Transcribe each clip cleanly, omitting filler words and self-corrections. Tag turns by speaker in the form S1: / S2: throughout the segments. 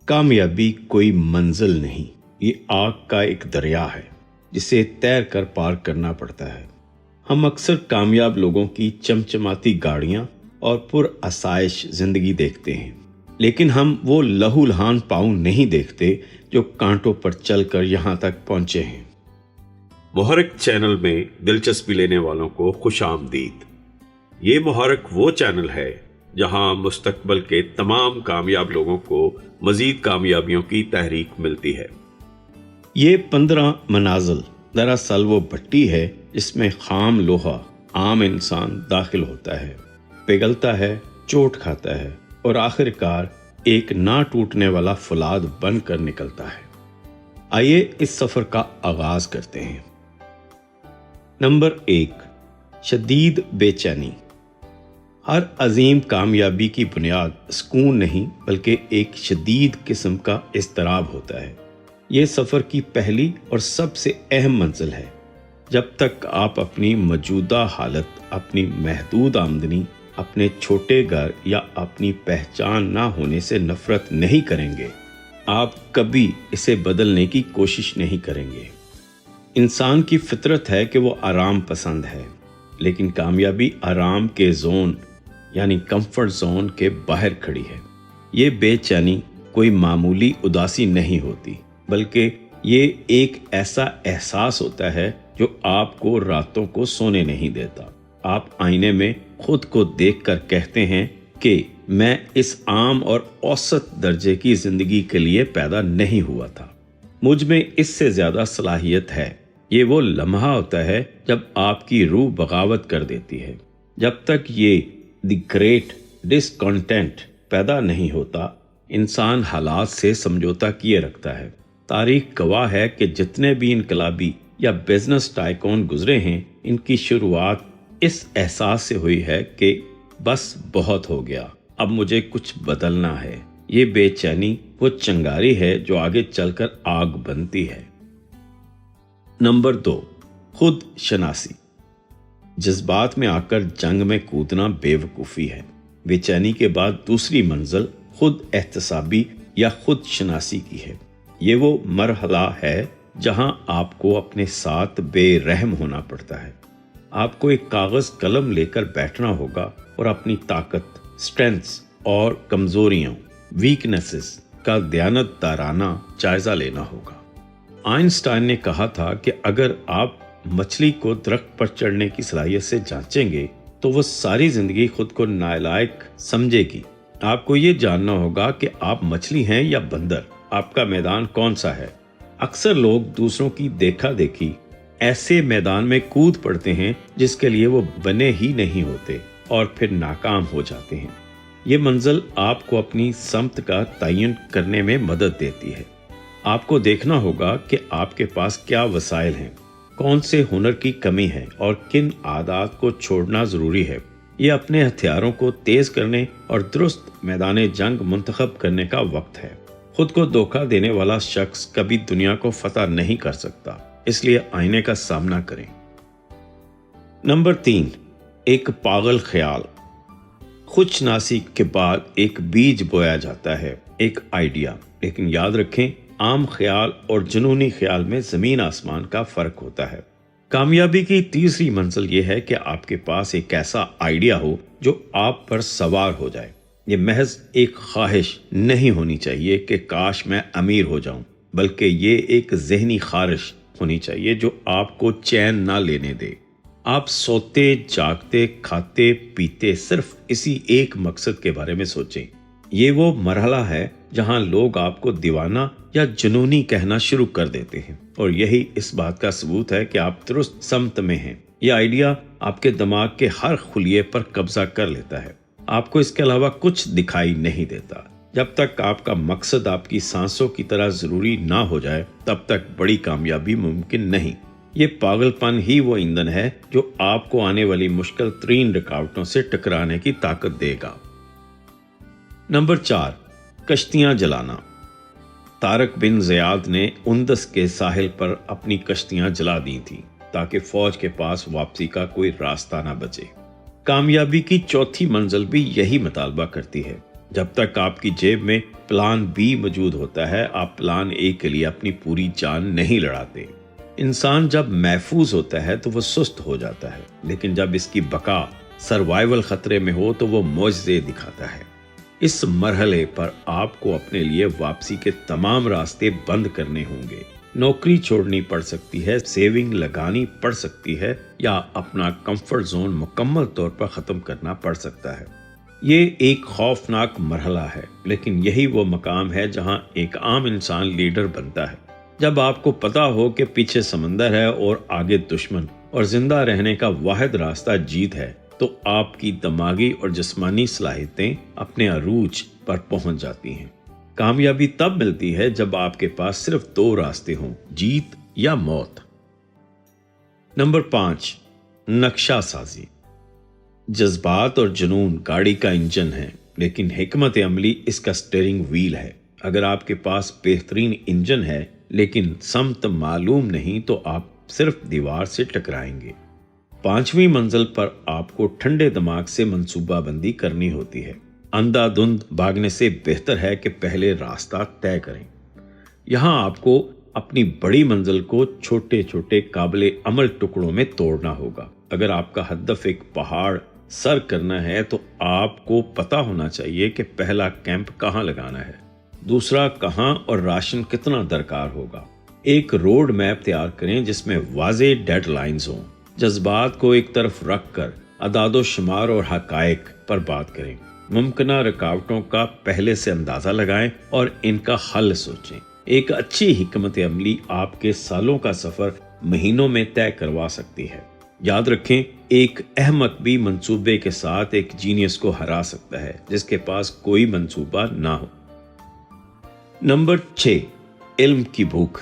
S1: کامیابی کوئی منزل نہیں، یہ آگ کا ایک دریا ہے جسے تیر کر پار کرنا پڑتا ہے۔ ہم اکثر کامیاب لوگوں کی چمچماتی گاڑیاں اور پر آسائش زندگی دیکھتے ہیں، لیکن ہم وہ لہو لہان پاؤں نہیں دیکھتے جو کانٹوں پر چل کر یہاں تک پہنچے ہیں۔ محرک چینل میں دلچسپی لینے والوں کو خوش آمدید۔ یہ محرک وہ چینل ہے جہاں مستقبل کے تمام کامیاب لوگوں کو مزید کامیابیوں کی تحریک ملتی ہے۔ یہ 15 منازل دراصل وہ بھٹی ہے جس میں خام لوہا عام انسان داخل ہوتا ہے، پگھلتا ہے، چوٹ کھاتا ہے اور آخر کار ایک نہ ٹوٹنے والا فولاد بن کر نکلتا ہے۔ آئیے اس سفر کا آغاز کرتے ہیں۔ نمبر 1، شدید بے چینی۔ ہر عظیم کامیابی کی بنیاد سکون نہیں بلکہ ایک شدید قسم کا اضطراب ہوتا ہے۔ یہ سفر کی پہلی اور سب سے اہم منزل ہے۔ جب تک آپ اپنی موجودہ حالت، اپنی محدود آمدنی، اپنے چھوٹے گھر یا اپنی پہچان نہ ہونے سے نفرت نہیں کریں گے، آپ کبھی اسے بدلنے کی کوشش نہیں کریں گے۔ انسان کی فطرت ہے کہ وہ آرام پسند ہے، لیکن کامیابی آرام کے زون یعنی کمفرٹ زون کے باہر کھڑی ہے۔ یہ بے چینی کوئی معمولی اداسی نہیں ہوتی، بلکہ یہ ایک ایسا احساس ہوتا ہے جو آپ کو راتوں کو سونے نہیں دیتا۔ آپ آئینے میں خود کو دیکھ کر کہتے ہیں کہ میں اس عام اور اوسط درجے کی زندگی کے لیے پیدا نہیں ہوا تھا، مجھ میں اس سے زیادہ صلاحیت ہے۔ یہ وہ لمحہ ہوتا ہے جب آپ کی روح بغاوت کر دیتی ہے۔ جب تک یہ دی گریٹ ڈسکنٹینٹ پیدا نہیں ہوتا، انسان حالات سے سمجھوتا کیے رکھتا ہے۔ تاریخ گواہ ہے کہ جتنے بھی انقلابی یا بزنس ٹائکون گزرے ہیں، ان کی شروعات اس احساس سے ہوئی ہے کہ بس بہت ہو گیا، اب مجھے کچھ بدلنا ہے۔ یہ بے چینی وہ چنگاری ہے جو آگے چل کر آگ بنتی ہے۔ نمبر 2، خود شناسی۔ جذبات میں آ کر جنگ میں کودنا بے وقوفی ہے۔ بے چینی کے بعد دوسری منزل خود احتسابی یا خود شناسی کی ہے۔ یہ وہ مرحلہ ہے جہاں آپ کو اپنے ساتھ بے رحم ہونا پڑتا ہے۔ آپ کو ایک کاغذ قلم لے کر بیٹھنا ہوگا اور اپنی طاقت، اسٹرینتھس اور کمزوریوں، ویکنیسز کا دیانت دارانہ جائزہ لینا ہوگا۔ آئنسٹائن نے کہا تھا کہ اگر آپ مچھلی کو درخت پر چڑھنے کی صلاحیت سے جانچیں گے تو وہ ساری زندگی خود کو نالائق سمجھے گی۔ آپ کو یہ جاننا ہوگا کہ آپ مچھلی ہیں یا بندر، آپ کا میدان کون سا ہے۔ اکثر لوگ دوسروں کی دیکھا دیکھی ایسے میدان میں کود پڑتے ہیں جس کے لیے وہ بنے ہی نہیں ہوتے اور پھر ناکام ہو جاتے ہیں۔ یہ منزل آپ کو اپنی سمت کا تعین کرنے میں مدد دیتی ہے۔ آپ کو دیکھنا ہوگا کہ آپ کے پاس کیا وسائل ہیں، کون سے ہنر کی کمی ہے اور کن عادات کو چھوڑنا ضروری ہے۔ یہ اپنے ہتھیاروں کو تیز کرنے اور درست میدان جنگ منتخب کرنے کا وقت ہے۔ خود کو دھوکہ دینے والا شخص کبھی دنیا کو فتح نہیں کر سکتا، اس لیے آئینے کا سامنا کریں۔ نمبر 3، ایک پاگل خیال۔ خود شناسی کے بعد ایک بیج بویا جاتا ہے، ایک آئیڈیا، لیکن یاد رکھیں عام خیال اور جنونی خیال میں زمین آسمان کا فرق ہوتا ہے۔ کامیابی کی تیسری منزل یہ ہے کہ آپ کے پاس ایک ایسا آئیڈیا ہو جو آپ پر سوار ہو جائے۔ یہ محض ایک خواہش نہیں ہونی چاہیے کہ کاش میں امیر ہو جاؤں، بلکہ یہ ایک ذہنی خارش ہونی چاہیے جو آپ کو چین نہ لینے دے۔ آپ سوتے، جاگتے، کھاتے، پیتے صرف اسی ایک مقصد کے بارے میں سوچیں۔ یہ وہ مرحلہ ہے جہاں لوگ آپ کو دیوانہ یا جنونی کہنا شروع کر دیتے ہیں، اور یہی اس بات کا ثبوت ہے کہ آپ درست سمت میں ہیں۔ یہ آئیڈیا آپ کے دماغ کے ہر خلیے پر قبضہ کر لیتا ہے۔ آپ کو اس کے علاوہ کچھ دکھائی نہیں دیتا۔ جب تک آپ کا مقصد آپ کی سانسوں کی طرح ضروری نہ ہو جائے، تب تک بڑی کامیابی ممکن نہیں۔ یہ پاگل پن ہی وہ ایندھن ہے جو آپ کو آنے والی مشکل ترین رکاوٹوں سے ٹکرانے کی طاقت دے گا۔ نمبر 4، کشتیاں جلانا۔ طارق بن زیاد نے اندس کے ساحل پر اپنی کشتیاں جلا دی تھیں تاکہ فوج کے پاس واپسی کا کوئی راستہ نہ بچے۔ کامیابی کی چوتھی منزل بھی یہی مطالبہ کرتی ہے۔ जब तक आपकी जेब में प्लान बी मौजूद होता है, आप प्लान ए के लिए अपनी पूरी जान नहीं लड़ाते। इंसान जब महफूज होता है तो वो सुस्त हो जाता है, लेकिन जब इसकी बका सर्वाइवल खतरे में हो तो वो मौजज़े दिखाता है। इस मरहले पर आपको अपने लिए वापसी के तमाम रास्ते बंद करने होंगे। नौकरी छोड़नी पड़ सकती है, सेविंग लगानी पड़ सकती है, या अपना कंफर्ट जोन मुकम्मल तौर पर ख़त्म करना पड़ सकता है। ये एक खौफनाक मरहला है, लेकिन यही वो मकाम है जहां एक आम इंसान लीडर बनता है। जब आपको पता हो कि पीछे समंदर है और आगे दुश्मन, और जिंदा रहने का वाहिद रास्ता जीत है, तो आपकी दिमागी और जिस्मानी सलाहियतें अपने अरूज पर पहुंच जाती हैं। कामयाबी तब मिलती है जब आपके पास सिर्फ 2 रास्ते हों, जीत या मौत। नंबर 5, नक्शा साजी। जज्बात और जुनून गाड़ी का इंजन है, लेकिन हिकमत अमली इसका स्टीयरिंग व्हील है। अगर आपके पास बेहतरीन इंजन है लेकिन समत मालूम नहीं, तो आप सिर्फ दीवार से टकराएंगे। 5वीं मंजिल पर आपको ठंडे दिमाग से मंसूबाबंदी करनी होती है। अंधाधुंध भागने से बेहतर है कि पहले रास्ता तय करें। यहाँ आपको अपनी बड़ी मंजिल को छोटे छोटे काबिले अमल टुकड़ों में तोड़ना होगा। अगर आपका हदफ एक पहाड़ सर करना है, तो आपको पता होना चाहिए कि पहला कैंप कहाँ लगाना है, दूसरा कहाँ, और राशन कितना दरकार होगा। एक रोड मैप तैयार करें जिसमें वाज़े डेडलाइंस हों। जज्बात को एक तरफ रख कर अदादो शुमार और हकायक पर बात करें। मुमकिना रुकावटों का पहले से अंदाजा लगाएं और इनका हल सोचें। एक अच्छी हिकमत अमली आपके सालों का सफर महीनों में तय करवा सकती है। याद रखें, एक अहमक भी मंसूबे के साथ एक जीनियस को हरा सकता है जिसके पास कोई मंसूबा ना हो। नंबर 6, इल्म की भूख।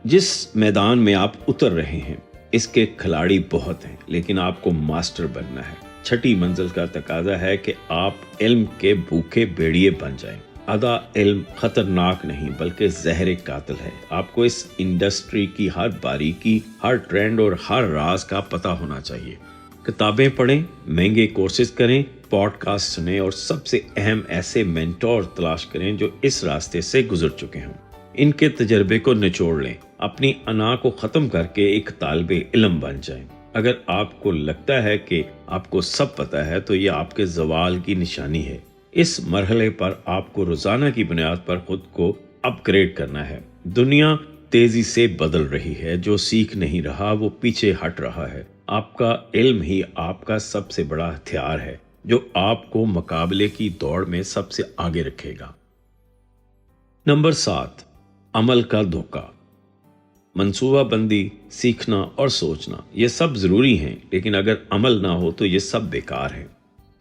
S1: जिस मैदान में आप उतर रहे हैं, इसके खिलाड़ी बहुत हैं, लेकिन आपको मास्टर बनना है। 6ठी मंजिल का तकाजा है कि आप इल्म के भूखे भेड़िए बन जाएं। आधा इल्म खतरनाक नहीं बल्कि जहर कातिल है। आपको इस इंडस्ट्री की हर बारीकी, हर ट्रेंड और हर राज का पता होना चाहिए। किताबें पढ़ें, महंगे कोर्सेज करें, पॉडकास्ट सुनें, और सबसे अहम ऐसे मेंटोर तलाश करें जो इस रास्ते से गुजर चुके हों। इनके तजर्बे को निचोड़ लें, अपनी अना को ख़त्म करके एक तालिबे इल्म बन जाएं। अगर आपको लगता है कि आपको सब पता है, तो ये आपके ज़वाल की निशानी है। इस मरहले पर आपको रोजाना की बुनियाद पर खुद को अपग्रेड करना है। दुनिया तेजी से बदल रही है, जो सीख नहीं रहा वो पीछे हट रहा है। आपका इल्म ही आपका सबसे बड़ा हथियार है जो आपको मुकाबले की दौड़ में सबसे आगे रखेगा। नंबर 7, अमल का धोखा। मंसूबाबंदी, सीखना और सोचना ये सब जरूरी हैं, लेकिन अगर अमल ना हो तो ये सब बेकार है।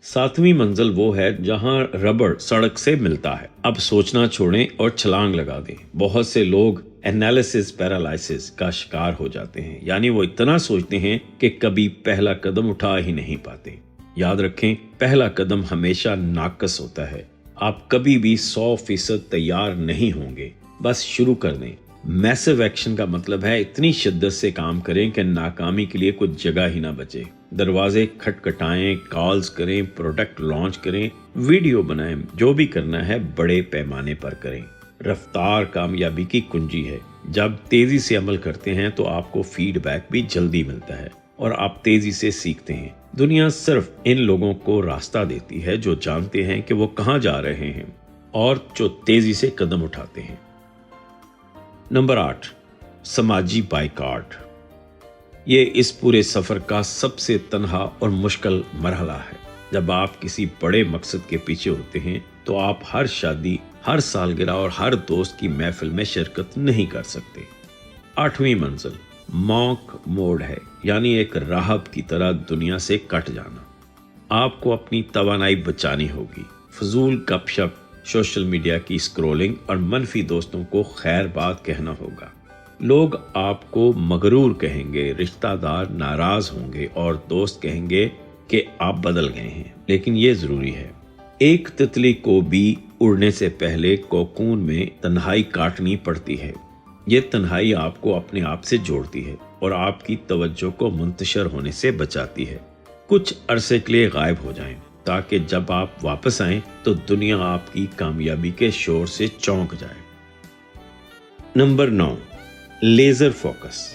S1: 7वीं मंजिल वो है जहां रबड़ सड़क से मिलता है। अब सोचना छोड़ें और छलांग लगा दें। बहुत से लोग एनालिसिस पैरालिसिस का शिकार हो जाते हैं, यानी वो इतना सोचते हैं कि कभी पहला कदम उठा ही नहीं पाते। याद रखें, पहला कदम हमेशा नाकस होता है। आप कभी भी 100% तैयार नहीं होंगे, बस शुरू कर दें। मैसिव एक्शन का मतलब है इतनी शिद्दत से काम करें कि नाकामी के लिए कुछ जगह ही ना बचे। दरवाजे खटखटाएं, कॉल्स करें, प्रोडक्ट लॉन्च करें, वीडियो बनाएं, जो भी करना है बड़े पैमाने पर करें। रफ्तार कामयाबी की कुंजी है। जब तेजी से अमल करते हैं तो आपको फीडबैक भी जल्दी मिलता है और आप तेजी से सीखते हैं। दुनिया सिर्फ इन लोगों को रास्ता देती है जो जानते हैं कि वो कहाँ जा रहे हैं और जो तेजी से कदम उठाते हैं। नंबर 8, समाजी बाइकॉट। ये इस पूरे सफर का सबसे तन्हा और मुश्किल मरहला है। जब आप किसी बड़े मकसद के पीछे होते हैं तो आप हर शादी, हर सालगिरह और हर दोस्त की महफिल में शिरकत नहीं कर सकते। 8वीं मंजिल मॉक मोड है, यानी एक राहब की तरह दुनिया से कट जाना। आपको अपनी तवानाई बचानी होगी। फजूल गपशप, सोशल मीडिया की स्क्रॉलिंग और मनफी दोस्तों को खैर बात कहना होगा। लोग आपको मगरूर कहेंगे, रिश्तेदार नाराज होंगे और दोस्त कहेंगे कि आप बदल गए हैं, लेकिन ये जरूरी है। एक तितली को भी उड़ने से पहले कोकून में तन्हाई काटनी पड़ती है। ये तन्हाई आपको अपने आप से जोड़ती है और आपकी तवज्जो को मुंतशिर होने से बचाती है। कुछ अरसे के लिए गायब हो जाएं, ताकि जब आप वापस आएं तो दुनिया आपकी कामयाबी के शोर से चौंक जाए। Number 9, laser focus.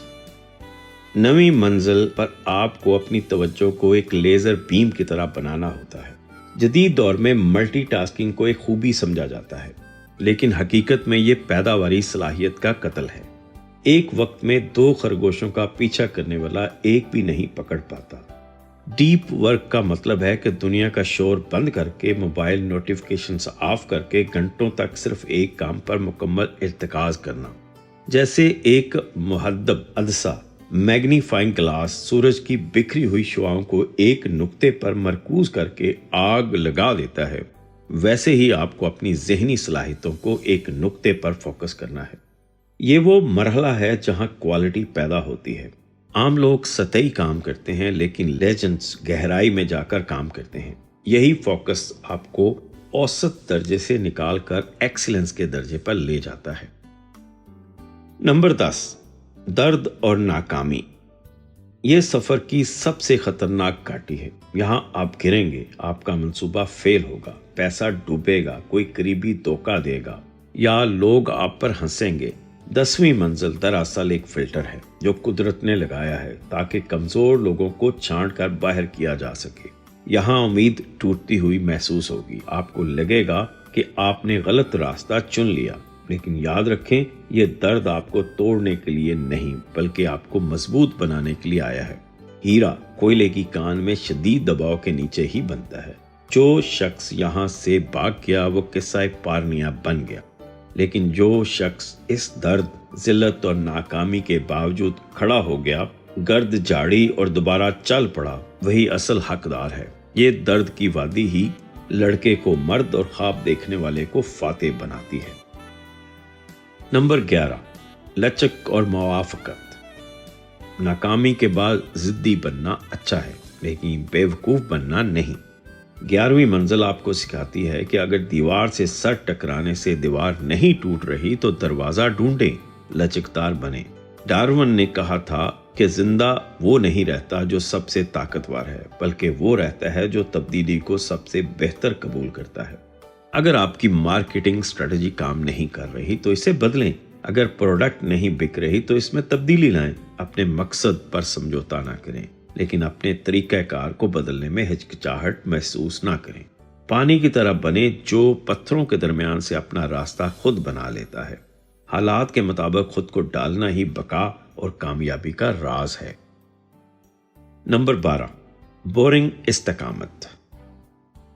S1: नवी मंजिल पर आपको अपनी तवज्जो को एक लेजर बीम की तरह बनाना होता है। जदीद दौर में मल्टीटास्किंग को एक खूबी समझा जाता है, लेकिन हकीकत में ये पैदावारी सलाहियत का कत्ल है। एक वक्त में 2 खरगोशों का पीछा करने वाला एक भी नहीं पकड़ पाता। डीप वर्क का मतलब है कि दुनिया का शोर बंद करके, मोबाइल नोटिफिकेशंस ऑफ करके घंटों तक सिर्फ एक काम पर मुकम्मल इर्तिकाज करना। जैसे एक मुहद्दब अदसा मैग्नीफाइंग ग्लास सूरज की बिखरी हुई शुआओं को एक नुक्ते पर मरकूज करके आग लगा देता है, वैसे ही आपको अपनी ज़हनी सलाहियतों को एक नुक्ते पर फोकस करना है। ये वो मरहला है जहां क्वालिटी पैदा होती है। आम लोग सतही काम करते हैं, लेकिन लेजेंड्स गहराई में जाकर काम करते हैं। यही फोकस आपको औसत दर्जे से निकालकर एक्सीलेंस के दर्जे पर ले जाता है। नंबर 10, दर्द और नाकामी। ये सफर की सबसे खतरनाक घाटी है। यहाँ आप गिरेंगे, आपका मंसूबा फेल होगा, पैसा डूबेगा, कोई करीबी धोखा देगा या लोग आप पर हंसेंगे। 10वीं मंजिल दरअसल एक फिल्टर है जो कुदरत ने लगाया है ताकि कमजोर लोगों को छांट कर बाहर किया जा सके। यहाँ उम्मीद टूटती हुई महसूस होगी, आपको लगेगा कि आपने गलत रास्ता चुन लिया, लेकिन याद रखें, यह दर्द आपको तोड़ने के लिए नहीं बल्कि आपको मजबूत बनाने के लिए आया है। हीरा कोयले की कान में शदीद दबाव के नीचे ही बनता है। जो शख्स यहाँ से भाग गया वो किस्सा एक पारनिया बन गया, लेकिन जो शख्स इस दर्द, जिल्लत और नाकामी के बावजूद खड़ा हो गया, गर्द झाड़ी और दोबारा चल पड़ा, वही असल हकदार है। ये दर्द की वादी ही लड़के को मर्द और ख्वाब देखने वाले को फातेह बनाती है। नंबर 11, लचक और मुआफ़क़त। नाकामी के बाद जिद्दी बनना अच्छा है, लेकिन बेवकूफ़ बनना नहीं। 11वीं मंजिल आपको सिखाती है कि अगर दीवार से सर टकराने से दीवार नहीं टूट रही तो दरवाज़ा ढूंढें, लचकदार बने। डार्विन ने कहा था कि जिंदा वो नहीं रहता जो सबसे ताकतवर है, बल्कि वो रहता है जो तब्दीली को सबसे बेहतर कबूल करता है। अगर आपकी मार्केटिंग स्ट्रेटजी काम नहीं कर रही तो इसे बदलें। अगर प्रोडक्ट नहीं बिक रही तो इसमें तब्दीली लाएं। अपने मकसद पर समझौता ना करें, लेकिन अपने तरीक़ाकार को बदलने में हिचकिचाहट महसूस ना करें। पानी की तरह बने जो पत्थरों के दरमियान से अपना रास्ता खुद बना लेता है। हालात के मुताबिक खुद को डालना ही बका और कामयाबी का राज है। नंबर 12, बोरिंग इस्तिकामत।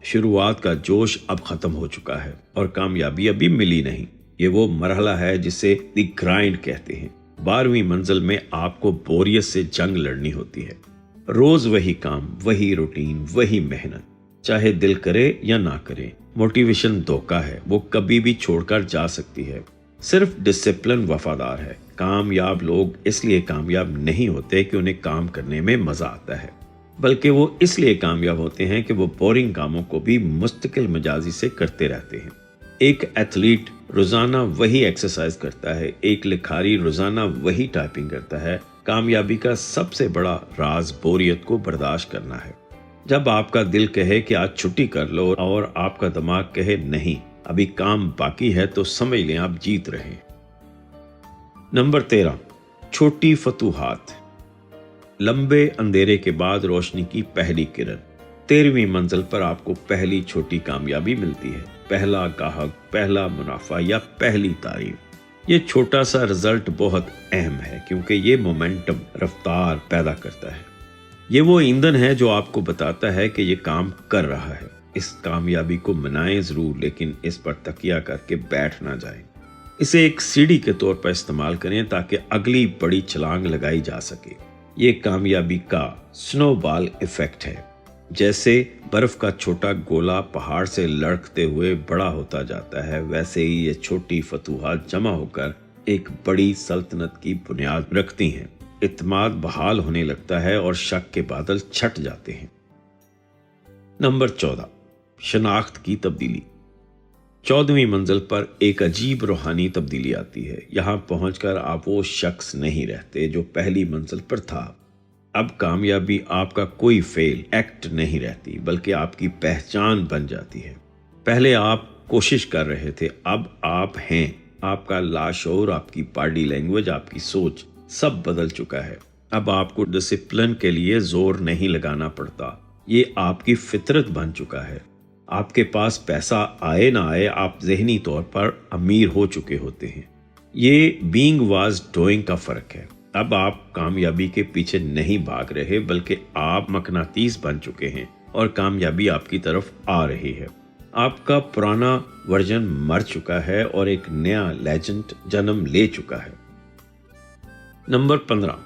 S1: शुरुआत का जोश अब खत्म हो चुका है और कामयाबी अभी मिली नहीं। ये वो मरहला है जिसे द ग्राइंड कहते हैं। 12वीं मंजिल में आपको बोरियत से जंग लड़नी होती है। रोज वही काम, वही रूटीन, वही मेहनत, चाहे दिल करे या ना करे। मोटिवेशन धोखा है, वो कभी भी छोड़कर जा सकती है। सिर्फ डिसिप्लिन वफादार है। कामयाब लोग इसलिए कामयाब नहीं होते कि उन्हें काम करने में मजा आता है, बल्कि वो इसलिए कामयाब होते हैं कि वो बोरिंग कामों को भी मुस्तकिल मिजाजी से करते रहते हैं। एक एथलीट रोजाना वही एक्सरसाइज करता है, एक लिखारी रोजाना वही टाइपिंग करता है। कामयाबी का सबसे बड़ा राज बोरियत को बर्दाश्त करना है। जब आपका दिल कहे कि आज छुट्टी कर लो और आपका दिमाग कहे नहीं, अभी काम बाकी है, तो समझ लें आप जीत रहे। नंबर 13, छोटी फतूहात। लंबे अंधेरे के बाद रोशनी की पहली किरण। 13वीं मंजिल पर आपको पहली छोटी कामयाबी मिलती है। पहला गाहक, पहला मुनाफा या पहली तारीफ। ये छोटा सा रिजल्ट बहुत अहम है क्योंकि ये मोमेंटम, रफ्तार पैदा करता है। ये वो ईंधन है जो आपको बताता है कि ये काम कर रहा है। इस कामयाबी को मनाएं जरूर, लेकिन इस पर तकिया करके बैठ ना जाएं। इसे एक सीढ़ी के तौर पर इस्तेमाल करें ताकि अगली बड़ी छलांग लगाई जा सके। ये कामयाबी का स्नोबॉल इफेक्ट है। जैसे बर्फ का छोटा गोला पहाड़ से लड़खते हुए बड़ा होता जाता है, वैसे ही ये छोटी फतूहात जमा होकर एक बड़ी सल्तनत की बुनियाद रखती हैं। इत्मीनान बहाल होने लगता है और शक के बादल छट जाते हैं। नंबर 14, शनाख्त की तब्दीली। 14वीं मंजिल पर एक अजीब रूहानी तब्दीली आती है। यहाँ पहुंचकर आप वो शख्स नहीं रहते जो पहली मंजिल पर था। अब कामयाबी आपका कोई फेल एक्ट नहीं रहती, बल्कि आपकी पहचान बन जाती है। पहले आप कोशिश कर रहे थे, अब आप हैं। आपका लाशऊर, आपकी बॉडी लैंग्वेज, आपकी सोच सब बदल चुका है। अब आपको डिसिप्लिन के लिए जोर नहीं लगाना पड़ता, ये आपकी फितरत बन चुका है। आपके पास पैसा आए ना आए, आप ज़हनी तौर पर अमीर हो चुके होते हैं। ये बीइंग वाज डूइंग का फ़र्क है। अब आप कामयाबी के पीछे नहीं भाग रहे, बल्कि आप मकनातीस बन चुके हैं और कामयाबी आपकी तरफ आ रही है। आपका पुराना वर्जन मर चुका है और एक नया लेजेंड जन्म ले चुका है। नंबर 15,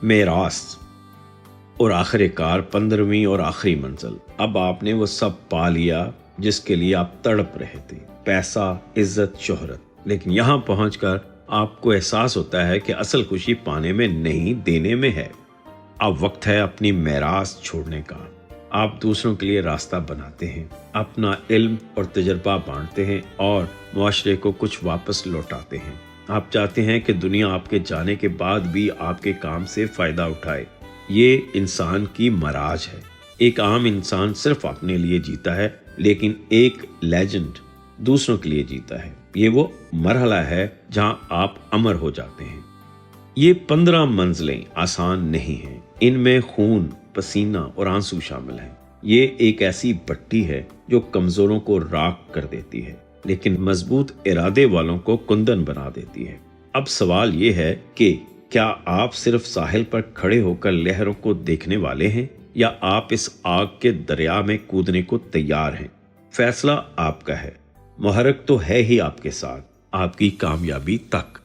S1: मेरास। और आखिरकार 15वीं और आखिरी मंजिल। अब आपने वो सब पा लिया जिसके लिए आप तड़प रहे थे, पैसा, इज्जत, शोहरत। लेकिन यहाँ पहुंचकर आपको एहसास होता है कि असल खुशी पाने में नहीं, देने में है। अब वक्त है अपनी मेरास छोड़ने का। आप दूसरों के लिए रास्ता बनाते हैं, अपना इल्म और तजर्बा बांटते हैं और मुआशरे को कुछ वापस लौटाते हैं। आप चाहते हैं कि दुनिया आपके जाने के बाद भी आपके काम से फ़ायदा उठाए। ये इंसान की मराज है। एक आम इंसान सिर्फ अपने लिए जीता है, लेकिन एक लेजेंड दूसरों के लिए जीता है। ये वो मरहला है जहां आप अमर हो जाते हैं। ये 15 मंजिलें आसान नहीं हैं। इनमें खून, पसीना और आंसू शामिल हैं। ये एक ऐसी भट्टी है जो कमजोरों को राख कर देती है, लेकिन मजबूत इरादे वालों को कुंदन बना देती है। अब सवाल ये है कि क्या आप सिर्फ साहिल पर खड़े होकर लहरों को देखने वाले हैं, या आप इस आग के दरिया में कूदने को तैयार हैं? फैसला आपका है। मुहर्रिक तो है ही आपके साथ, आपकी कामयाबी तक।